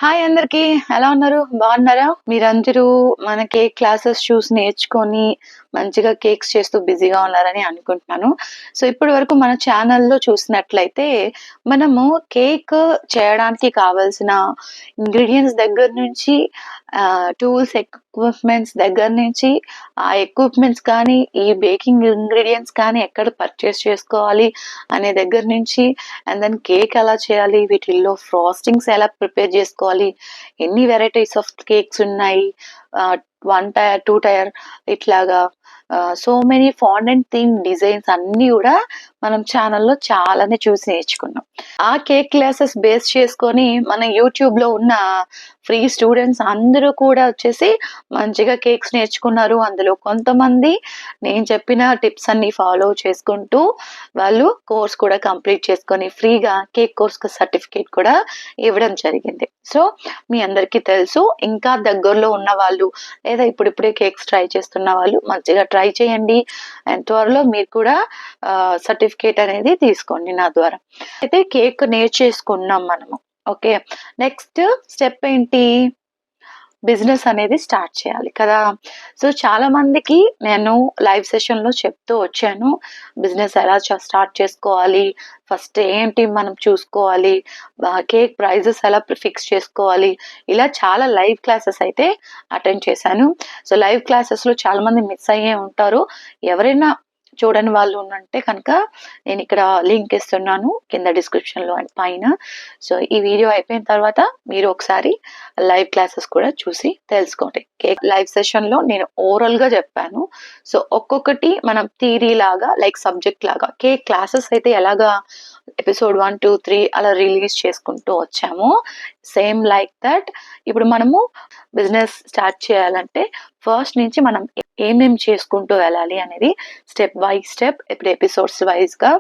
Hi అందరికి, ఎలా ఉన్నారు? బాగున్నారా? మీరందరూ మన కేక్ క్లాసెస్ చూసి నేర్చుకొని మంచిగా కేక్స్ చేస్తూ బిజీగా ఉన్నారని అనుకుంటున్నాను. సో ఇప్పటి వరకు మన ఛానల్లో చూసినట్లయితే మనము కేక్ చేయడానికి కావాల్సిన ఇంగ్రీడియంట్స్ దగ్గర నుంచి టూల్స్ ఎక్విప్మెంట్స్ దగ్గర నుంచి ఆ ఎక్విప్మెంట్స్ కానీ ఈ బేకింగ్ ఇంగ్రీడియంట్స్ కానీ ఎక్కడ పర్చేస్ చేసుకోవాలి అనే దగ్గర నుంచి అండ్ దెన్ కేక్ ఎలా చేయాలి, వీటిల్లో ఫ్రాస్టింగ్స్ ఎలా ప్రిపేర్ చేసుకోవాలి, ఎన్ని వెరైటీస్ ఆఫ్ కేక్స్ ఉన్నాయి, 1 టైర్ 2 టైర్ ఇట్లాగా so many fondant theme designs అన్ని కూడా మనం ఛానల్లో చాలానే చూసి నేర్చుకున్నాం. ఆ కేక్ క్లాసెస్ బేస్ చేసుకొని మన యూట్యూబ్ లో ఉన్న ఫ్రీ స్టూడెంట్స్ అందరూ కూడా వచ్చేసి మంచిగా కేక్స్ నేర్చుకున్నారు. అందులో కొంతమంది నేను చెప్పిన టిప్స్ అన్ని ఫాలో చేసుకుంటూ వాళ్ళు కోర్స్ కూడా కంప్లీట్ చేసుకొని ఫ్రీగా కేక్ కోర్స్ సర్టిఫికేట్ కూడా ఇవ్వడం జరిగింది. సో మీ అందరికీ తెలుసు. ఇంకా దగ్గరలో ఉన్న వాళ్ళు లేదా ఇప్పుడిప్పుడే కేక్స్ ట్రై చేస్తున్న వాళ్ళు మంచిగా ట్రై చేయండి అండ్ త్వరలో మీరు కూడా సర్టిఫికేట్ అనేది తీసుకోండి నా ద్వారా. అయితే కేక్ నేర్చేసుకున్నాం మనము. ఓకే, నెక్స్ట్ స్టెప్ ఏంటి? బిజినెస్ అనేది స్టార్ట్ చేయాలి కదా. సో చాలా మందికి నేను లైవ్ సెషన్ లో చెప్తూ వచ్చాను బిజినెస్ ఎలా స్టార్ట్ చేసుకోవాలి, ఫస్ట్ ఏంటి మనం చూసుకోవాలి, కేక్ ప్రైజెస్ ఎలా ఫిక్స్ చేసుకోవాలి, ఇలా చాలా లైవ్ క్లాసెస్ అయితే అటెండ్ చేశాను. సో లైవ్ క్లాసెస్ లో చాలా మంది మిస్ అయ్యే ఉంటారు. ఎవరైనా చూడని వాళ్ళు ఉన్నంటే కనుక నేను ఇక్కడ లింక్ ఇస్తున్నాను కింద డిస్క్రిప్షన్ లో అండ్ పైన. సో ఈ వీడియో అయిపోయిన తర్వాత మీరు ఒకసారి లైవ్ క్లాసెస్ కూడా చూసి తెలుసుకోండి. కేక్ లైవ్ సెషన్ లో నేను ఓవరాల్ గా చెప్పాను. సో ఒక్కొక్కటి మనం థియరీ లాగా లైక్ సబ్జెక్ట్ లాగా కేక్ క్లాసెస్ అయితే ఎలాగా ఎపిసోడ్ 1, 2, 3 అలా రిలీజ్ చేసుకుంటూ వచ్చాము, సేమ్ లైక్ దట్ ఇప్పుడు మనము బిజినెస్ స్టార్ట్ చేయాలంటే ఫస్ట్ నుంచి మనం ఏమేం చేసుకుంటూ వెళ్ళాలి అనేది స్టెప్ బై స్టెప్ ఇప్పుడు ఎపిసోడ్స్ వైజ్ గా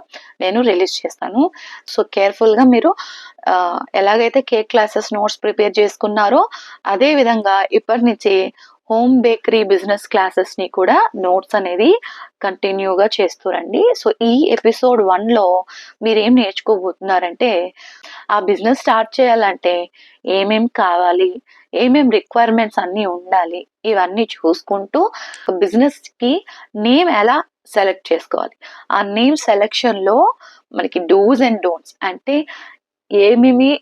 నేను రిలీజ్ చేస్తాను. సో కేర్ఫుల్ గా మీరు ఎలాగైతే కేక్ క్లాసెస్ నోట్స్ ప్రిపేర్ చేసుకున్నారో అదే విధంగా ఇప్పటి నుంచి హోమ్ బేకరీ బిజినెస్ క్లాసెస్ ని కూడా నోట్స్ అనేది కంటిన్యూగా చేస్తూరండి. సో ఈ ఎపిసోడ్ 1 లో మీరు ఏం నేర్చుకోబోతున్నారంటే ఆ బిజినెస్ స్టార్ట్ చేయాలంటే ఏమేం కావాలి, ఏమేం రిక్వైర్మెంట్స్ అన్ని ఉండాలి, ఇవన్నీ చూసుకుంటూ బిజినెస్ కి నేమ్ ఎలా సెలెక్ట్ చేసుకోవాలి, ఆ నేమ్ సెలెక్షన్ లో మనకి డూస్ అండ్ డోంట్స్ అంటే ఏమేమి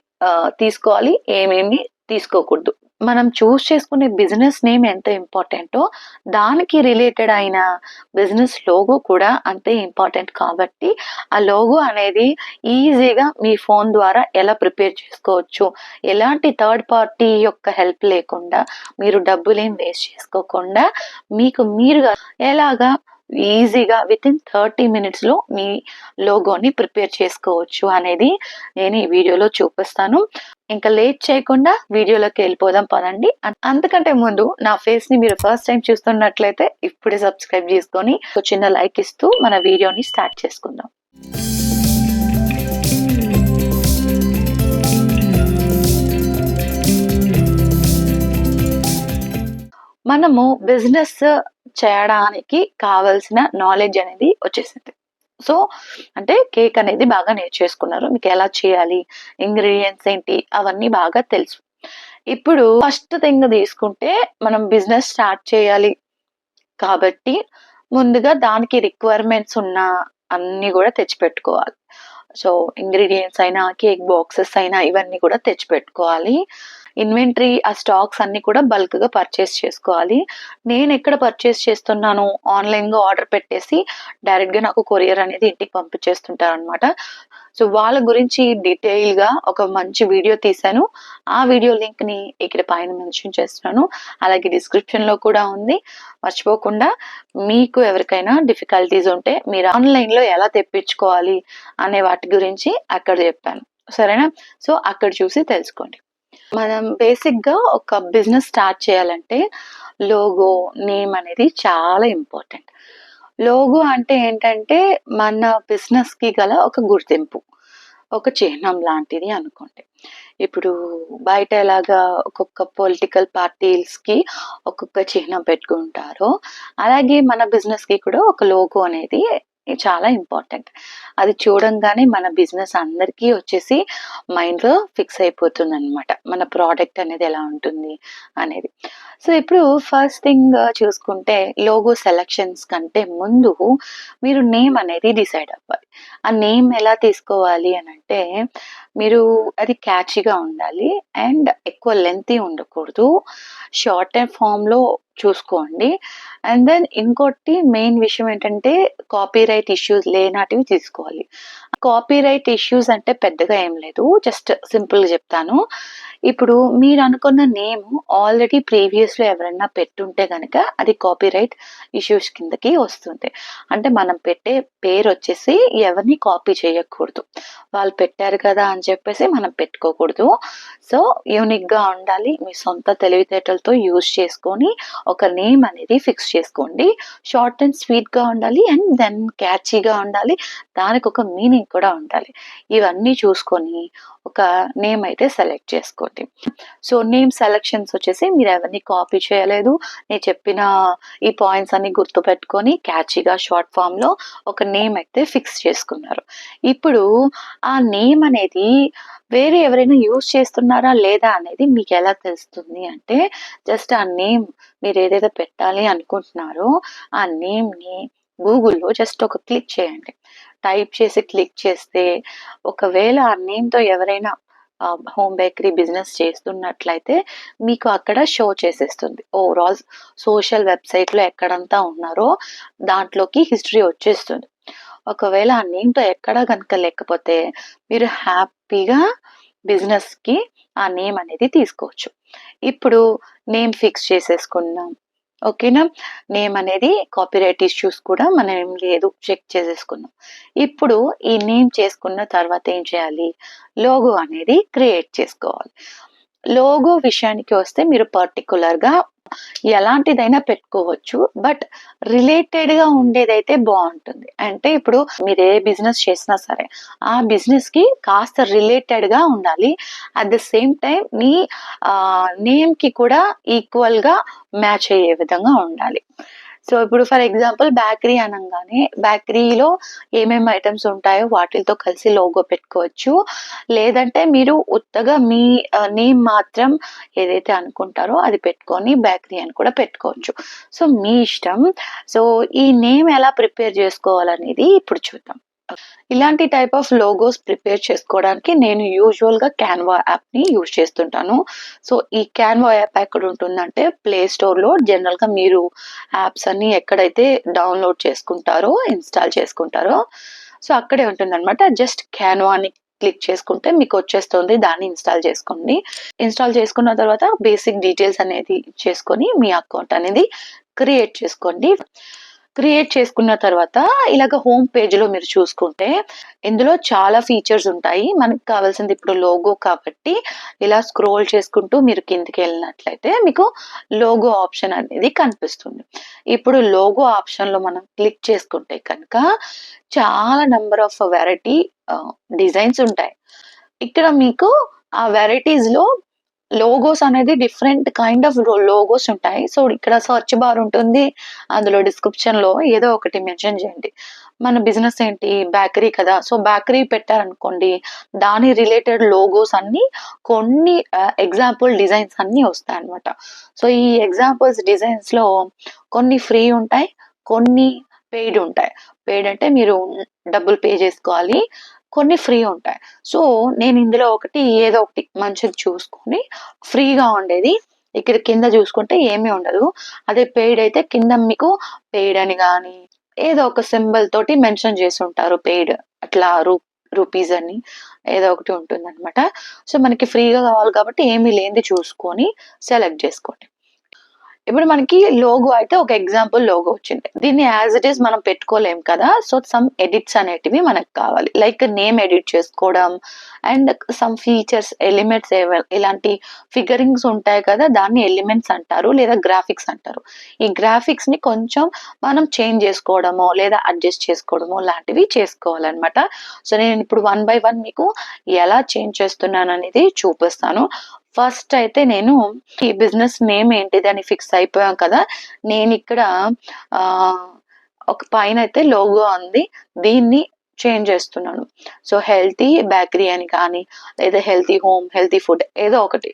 తీసుకోవాలి, ఏమేమి తీసుకోకూడదు, మనం చూస్ చేసుకునే బిజినెస్ నేమ్ ఎంత ఇంపార్టెంటో దానికి రిలేటెడ్ అయిన బిజినెస్ లోగో కూడా అంతే ఇంపార్టెంట్. కాబట్టి ఆ లోగో అనేది ఈజీగా మీ ఫోన్ ద్వారా ఎలా ప్రిపేర్ చేసుకోవచ్చు, ఎలాంటి థర్డ్ పార్టీ యొక్క హెల్ప్ లేకుండా మీరు డబ్బులేం వేస్ట్ చేసుకోకుండా మీకు మీరుగా ఎలాగా ఈజీగా విత్ ఇన్ 30 minutes లో మీ లోగోని ప్రిపేర్ చేసుకోవచ్చు అనేది నేను ఈ వీడియోలో చూపిస్తాను. ఇంకా లేట్ చేయకుండా వీడియోలోకి వెళ్ళిపోదాం పదండి. అంతకంటే ముందు నా ఫేస్ ని మీరు ఫస్ట్ టైం చూస్తున్నట్లయితే ఇప్పుడే సబ్స్క్రైబ్ చేసుకొని ఒక చిన్న లైక్ ఇస్తూ మన వీడియోని స్టార్ట్ చేసుకుందాం. మనము బిజినెస్ చేయడానికి కావలసిన నాలెడ్జ్ అనేది వచ్చేసింది. సో అంటే కేక్ అనేది బాగా నేర్చేసుకున్నారు, మీకు ఎలా చేయాలి, ఇంగ్రీడియంట్స్ ఏంటి అవన్నీ బాగా తెలుసు. ఇప్పుడు ఫస్ట్ థింగ్ తీసుకుంటే మనం బిజినెస్ స్టార్ట్ చేయాలి కాబట్టి ముందుగా దానికి రిక్వైర్మెంట్స్ ఉన్న అన్ని కూడా తెచ్చిపెట్టుకోవాలి. సో ఇంగ్రీడియంట్స్ అయినా కేక్ బాక్సెస్ అయినా ఇవన్నీ కూడా తెచ్చిపెట్టుకోవాలి. ఇన్వెంటరీ ఆ స్టాక్స్ అన్ని కూడా బల్క్ గా పర్చేస్ చేసుకోవాలి. నేను ఎక్కడ పర్చేస్ చేస్తున్నాను, ఆన్లైన్ గా ఆర్డర్ పెట్టేసి డైరెక్ట్ గా నాకు కొరియర్ అనేది ఇంటికి పంపించేస్తుంటారు అనమాట. సో వాళ్ళ గురించి డీటెయిల్ గా ఒక మంచి వీడియో తీసాను. ఆ వీడియో లింక్ ని ఇక్కడ పైన మెన్షన్ చేస్తున్నాను, అలాగే డిస్క్రిప్షన్ లో కూడా ఉంది. మర్చిపోకుండా మీకు ఎవరికైనా డిఫికల్టీస్ ఉంటే మీరు ఆన్లైన్ లో ఎలా తెప్పించుకోవాలి అనే వాటి గురించి అక్కడ చెప్పాను, సరేనా? సో అక్కడ చూసి తెలుసుకోండి. మనం బేసిక్ గా ఒక బిజినెస్ స్టార్ట్ చేయాలంటే లోగో నేమ్ అనేది చాలా ఇంపార్టెంట్. లోగో అంటే ఏంటంటే మన బిజినెస్ కి గల ఒక గుర్తింపు, ఒక చిహ్నం లాంటిది అనుకోండి. ఇప్పుడు బయట ఎలాగా ఒక్కొక్క పొలిటికల్ పార్టీస్ కి ఒక్కొక్క చిహ్నం పెట్టుకుంటారో అలాగే మన బిజినెస్ కి కూడా ఒక లోగో అనేది చాలా ఇంపార్టెంట్. అది చూడంగానే మన బిజినెస్ అందరికీ వచ్చేసి మైండ్‌లో ఫిక్స్ అయిపోతుందనమాట. మన ప్రోడక్ట్ అనేది ఎలా ఉంటుంది అనేది. సో, ఇప్పుడు ఫస్ట్ థింగ్ చూసుకుంటే లోగో సెలక్షన్స్ కంటే ముందు మీరు నేమ్ అనేది డిసైడ్ అవ్వాలి. ఆ నేమ్ ఎలా తీసుకోవాలి అనంటే, మీరు అది క్యాచీగా ఉండాలి అండ్ ఎక్కువ లెంతీ ఉండకూడదు. షార్ట్ అండ్ ఫార్మ్‌లో చూసుకోండి. అండ్ దెన్ ఇంకోటి మెయిన్ విషయం ఏంటంటే కాపీరైట్ ఇష్యూస్ లేనటివి తీసుకోవాలి. కాపీరైట్ ఇష్యూస్ అంటే పెద్దగా ఏం లేదు. జస్ట్ సింపుల్‌గా చెప్తాను. ఇప్పుడు మీరనుకున్న నేమ్ ఆల్రెడీ ప్రీవియస్‌లో ఎవరైనా పెట్టుంటే గనక అది కాపీరైట్ ఇష్యూస్ కిందకి వస్తుంది. అంటే మనం పెట్టే పేరొచ్చేసి ఎవరిని కాపీ చేయకూడదు. వాళ్ళు పెట్టారు కదా అని చెప్పేసి మనం పెట్టుకోకూడదు. సో, యూనిక్‌గా ఉండాలి. మీ సొంత తెలివితేటలతో యూజ్ చేసుకొని ఒక నేమ్ అనేది ఫిక్స్ చేసుకోండి. షార్ట్ అండ్ స్వీట్‌గా ఉండాలి అండ్ దెన్ క్యాచీగా ఉండాలి. దానికొక మీనింగ్ కూడా ఉండాలి. ఇవన్నీ చూసుకొని ఒక నేమ్ అయితే సెలెక్ట్ చేసుకోండి. సో, నేమ్ సెలక్షన్స్ వచ్చేసి మీరెవరిని కాపీ చేయలేదు. నేను చెప్పిన ఈ పాయింట్స్ అన్ని గుర్తుపెట్టుకొని క్యాచీగా షార్ట్ ఫార్మ్‌లో ఒక నేమ్ అయితే ఫిక్స్ చేసుకున్నారు. ఇప్పుడు ఆ నేమ్ అనేది వేరే ఎవరైనా యూజ్ చేస్తున్నారా లేదా అనేది మీకెలా తెలుస్తుంది అంటే, జస్ట్ ఆ నేమ్ మీరేదైతే పెట్టాలి అనుకుంటున్నారో ఆ నేమ్‌ని గూగుల్‌లో జస్ట్ ఒక క్లిక్ చేయండి. టైప్ చేసి క్లిక్ చేస్తే ఒకవేళ ఆ నేమ్‌తో ఎవరైనా హోమ్ బేకరీ బిజినెస్ చేస్తున్నట్లయితే మీకు అక్కడ షో చేసేస్తుంది. ఓవరాల్ సోషల్ వెబ్‌సైట్‌లో ఎక్కడంతా ఉన్నారో దాంట్లోకి హిస్టరీ వచ్చేస్తుంది. ఒకవేళ ఆ నేమ్‌తో ఎక్కడ గనుక లేకపోతే మీరు హ్యాపీగా బిజినెస్‌కి ఆ నేమ్ అనేది తీసుకోవచ్చు. ఇప్పుడు నేమ్ ఫిక్స్ చేసేసుకున్నాం. ఓకేనా? నేమ్ అనేది కాపీరైట్ ఇష్యూస్ కూడా మనం ఏం లేదు చెక్ చేసేసుకున్నాం. ఇప్పుడు ఈ నేమ్ చేసుకున్న తర్వాత ఏం చేయాలి? లోగో అనేది క్రియేట్ చేసుకోవాలి. లోగో విషయానికి వస్తే మీరు పర్టిక్యులర్‌గా ఎలాంటిదైనా పెట్టుకోవచ్చు. బట్ రిలేటెడ్‌గా ఉండేదైతే బావుంటుంది. అంటే ఇప్పుడు మీరు ఏ బిజినెస్ చేసినా సరే, ఆ బిజినెస్‌కి కాస్త రిలేటెడ్‌గా ఉండాలి. అట్ ద సేమ్ టైమ్ మీ నేమ్‌కి కూడా ఈక్వల్‌గా మ్యాచ్ అయ్యే విధంగా ఉండాలి. సో, ఇప్పుడు ఫర్ ఎగ్జాంపుల్ బేకరీ అనంగానే బేకరీలో ఏమేమి ఐటెమ్స్ ఉంటాయో వాటిలతో కలిసి లోగో పెట్టుకోవచ్చు. లేదంటే మీరు ఉత్తగా మీ నేమ్ మాత్రం ఏదైతే అనుకుంటారో అది పెట్టుకొని బేకరీ అని కూడా పెట్టుకోవచ్చు. సో, మీ ఇష్టం. సో, ఈ నేమ్ ఎలా ప్రిపేర్ చేసుకోవాలనేది ఇప్పుడు చూద్దాం. ఇలాంటి టైప్ ఆఫ్ లోగోస్ ప్రిపేర్ చేసుకోవడానికి నేను యూజువల్‌గా క్యాన్వా యాప్‌ని యూజ్ చేస్తుంటాను. సో, ఈ క్యాన్వా యాప్ ఎక్కడుంటుందంటే ప్లే స్టోర్‌లో జనరల్‌గా మీరు యాప్స్ అన్నీ ఎక్కడైతే డౌన్‌లోడ్ చేసుకుంటారో, ఇన్‌స్టాల్ చేసుకుంటారో సో, అక్కడే ఉంటుందనమాట. జస్ట్ క్యాన్వా అని క్లిక్ చేసుకుంటే మీకొచ్చేస్తుంది. దాన్ని ఇన్‌స్టాల్ చేసుకోండి. ఇన్‌స్టాల్ చేసుకున్న తర్వాత బేసిక్ డీటెయిల్స్ అనేది ఇచ్చేసుకొని మీ అకౌంట్ అనేది క్రియేట్ చేసుకోండి. క్రియేట్ చేసుకున్న తర్వాత ఇలాగ హోమ్ పేజ్‌లో మీరు చూసుకుంటే, ఇందులో చాలా ఫీచర్స్ ఉంటాయి. మనకు కావాల్సింది ఇప్పుడు లోగో కాబట్టి, ఇలా స్క్రోల్ చేసుకుంటూ మీరు కిందకెళ్ళినట్లయితే మీకు లోగో ఆప్షన్ అనేది కనిపిస్తుంది. ఇప్పుడు లోగో ఆప్షన్‌లో మనం క్లిక్ చేసుకుంటే కనుక, చాలా నంబర్ ఆఫ్ వెరైటీ డిజైన్స్ ఉంటాయి. ఇక్కడ మీకు ఆ వెరైటీస్‌లో లోగోస్ అనేది డిఫరెంట్ కైండ్ ఆఫ్ లోగోస్ ఉంటాయి. సో, ఇక్కడ సెర్చ్ బార్ ఉంటుంది. అందులో డిస్క్రిప్షన్‌లో ఏదో ఒకటి మెన్షన్ చేయండి. మన బిజినెస్ ఏంటి? బేకరీ కదా! సో, బేకరీ పెట్టారనుకోండి, దాని రిలేటెడ్ లోగోస్ అన్నీ కొన్ని ఎగ్జాంపుల్ డిజైన్స్ అన్నీ వస్తాయన్నమాట. సో, ఈ ఎగ్జాంపుల్స్ డిజైన్స్‌లో కొన్ని ఫ్రీ ఉంటాయి. కొన్ని పెయిడ్ ఉంటాయి. పెయిడ్ అంటే మీరు డబ్బులు పే చేసుకోవాలి. కొన్ని ఫ్రీ ఉంటాయి. సో, నేను ఇందులో ఒకటి ఏదో ఒకటి మంచిది చూసుకొని ఫ్రీగా ఉండేది ఇక్కడ కింద చూసుకుంటే ఏమీ ఉండదు. అదే పెయిడ్ అయితే కింద మీకు పెయిడ్ అని గాని, ఏదో ఒక సింబల్ తోటి మెన్షన్ చేసుంటారు పెయిడ్. అట్లా రూపీస్ అని ఏదో ఒకటి ఉంటుందనమాట. సో, మనకి ఫ్రీగా కావాలి కాబట్టి ఏమీ లేనిది చూసుకొని సెలెక్ట్ చేసుకోండి. ఇప్పుడు మనకి లోగో అయితే ఒక ఎగ్జాంపుల్ లోగో వచ్చింది. దీన్ని యాజ్ ఇట్ ఈజ్ మనం పెట్టుకోలేం కదా! సో, సమ్ ఎడిట్స్ అనేటివి మనకు కావాలి. లైక్ నేమ్ ఎడిట్ చేసుకోవడం అండ్ సమ్ ఫీచర్స్, ఎలిమెంట్స్ ఇలాంటి ఫిగరింగ్స్ ఉంటాయి కదా! దాన్ని ఎలిమెంట్స్ అంటారు. లేదా గ్రాఫిక్స్ అంటారు. ఈ గ్రాఫిక్స్‌ని కొంచెం మనం చేంజ్ చేసుకోవడమో, లేదా అడ్జస్ట్ చేసుకోవడమో లాంటివి చేసుకోవాలనమాట. సో, నేను ఇప్పుడు వన్ బై వన్ మీకు ఎలా చేంజ్ చేస్తున్నాననేది చూపిస్తాను. ఫస్ట్ అయితే నేను ఈ బిజినెస్ నేమ్ ఏంటిది అని ఫిక్స్ అయిపోయాం కదా! నేనిక్కడ ఆహ్, ఒక పైన అయితే లోగో ఉంది, దీన్ని చేంజ్ చేస్తున్నాను. సో హెల్తీ బేకరీ అని కానీ, లేదా హెల్తీ హోమ్, హెల్తీ ఫుడ్ ఏదో ఒకటి.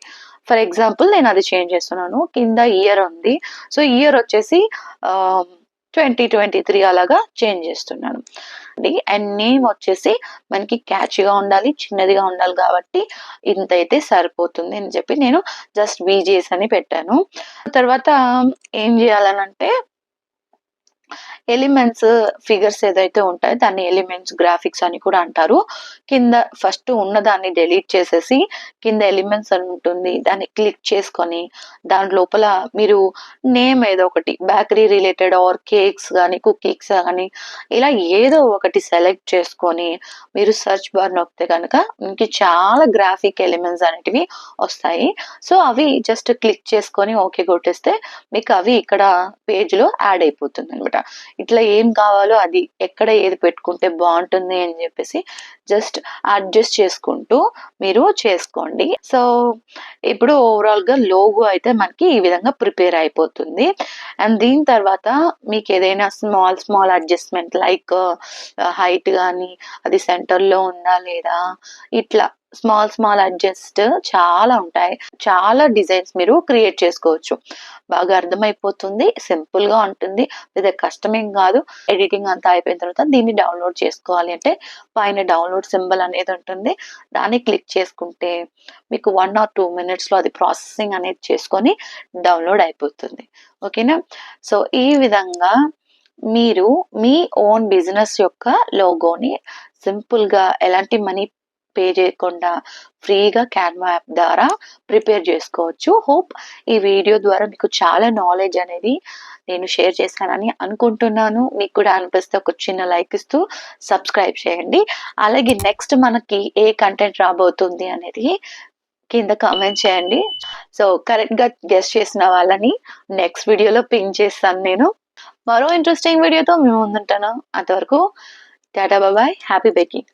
ఫర్ ఎగ్జాంపుల్ నేను అది చేంజ్ చేస్తున్నాను. కింద ఇయర్ ఉంది, సో ఇయర్ వచ్చేసి 2023 అలాగా చేంజ్ చేస్తున్నాను. అండ్ నేమ్ వచ్చేసి మనకి క్యాచ్గా ఉండాలి, చిన్నదిగా ఉండాలి, కాబట్టి ఇంత అయితే సరిపోతుంది అని చెప్పి నేను జస్ట్ విజేస్ అని పెట్టాను. తర్వాత ఏం చేయాలనంటే, ఎలిమెంట్స్ ఫిగర్స్ ఏదైతే ఉంటాయో దాన్ని ఎలిమెంట్స్ గ్రాఫిక్స్ అని కూడా అంటారు. కింద ఫస్ట్ ఉన్నదాన్ని డిలీట్ చేసేసి కింద ఎలిమెంట్స్ అని ఉంటుంది, దాన్ని క్లిక్ చేసుకొని దాని లోపల మీరు నేమ్ ఏదో ఒకటి బేకరీ రిలేటెడ్ ఆర్ కేక్స్ కానీ కుకీస్ కానీ ఇలా ఏదో ఒకటి సెలెక్ట్ చేసుకొని మీరు సెర్చ్ బార్ నొక్కితే కనుక మీకు చాలా గ్రాఫిక్ ఎలిమెంట్స్ అనేటివి వస్తాయి. సో అవి జస్ట్ క్లిక్ చేసుకొని ఓకే కొట్టేస్తే మీకు అవి ఇక్కడ పేజ్ లో యాడ్ అయిపోతుంది అనమాట. ఇట్లా ఏం కావాలో అది ఎక్కడ ఏది పెట్టుకుంటే బాగుంటుంది అని చెప్పేసి జస్ట్ అడ్జస్ట్ చేసుకుంటూ మీరు చేసుకోండి. సో ఇప్పుడు ఓవరాల్ గా లోగో అయితే మనకి ఈ విధంగా ప్రిపేర్ అయిపోతుంది. అండ్ దీని తర్వాత మీకు ఏదైనా స్మాల్ అడ్జస్ట్మెంట్ లైక్ హైట్ కానీ అది సెంటర్ లో ఉందా లేదా, ఇట్లా స్మాల్ అడ్జస్ట్ చాలా ఉంటాయి. చాలా డిజైన్స్ మీరు క్రియేట్ చేసుకోవచ్చు. బాగా అర్థమైపోతుంది, సింపుల్ గా ఉంటుంది, లేదా కష్టమేం కాదు. ఎడిటింగ్ అంతా అయిపోయిన తర్వాత దీన్ని డౌన్లోడ్ చేసుకోవాలి అంటే పైన డౌన్లోడ్ సింబల్ అనేది ఉంటుంది, దాన్ని క్లిక్ చేసుకుంటే మీకు 1 or 2 minutes లో అది ప్రాసెసింగ్ అనేది చేసుకొని డౌన్లోడ్ అయిపోతుంది. ఓకేనా? సో ఈ విధంగా మీరు మీ ఓన్ బిజినెస్ యొక్క లోగోని సింపుల్ గా ఎలాంటి మనీ పే చేయకుండా ఫ్రీగా క్యాన్వా యాప్ ద్వారా ప్రిపేర్ చేసుకోవచ్చు. హోప్ ఈ వీడియో ద్వారా మీకు చాలా నాలెడ్జ్ అనేది నేను షేర్ చేశానని అనుకుంటున్నాను. మీకు కూడా అనిపిస్తే ఒక చిన్న లైక్ ఇస్తూ సబ్స్క్రైబ్ చేయండి. అలాగే నెక్స్ట్ మనకి ఏ కంటెంట్ రాబోతుంది అనేది కింద కామెంట్ చేయండి. సో కరెక్ట్ గా గెస్ చేసిన వాళ్ళని నెక్స్ట్ వీడియోలో పింక్ చేస్తాను నేను. మరో ఇంట్రెస్టింగ్ వీడియోతో మేము ముందుంటాను. అంతవరకు టాటా బాయ్, హ్యాపీ బేకింగ్.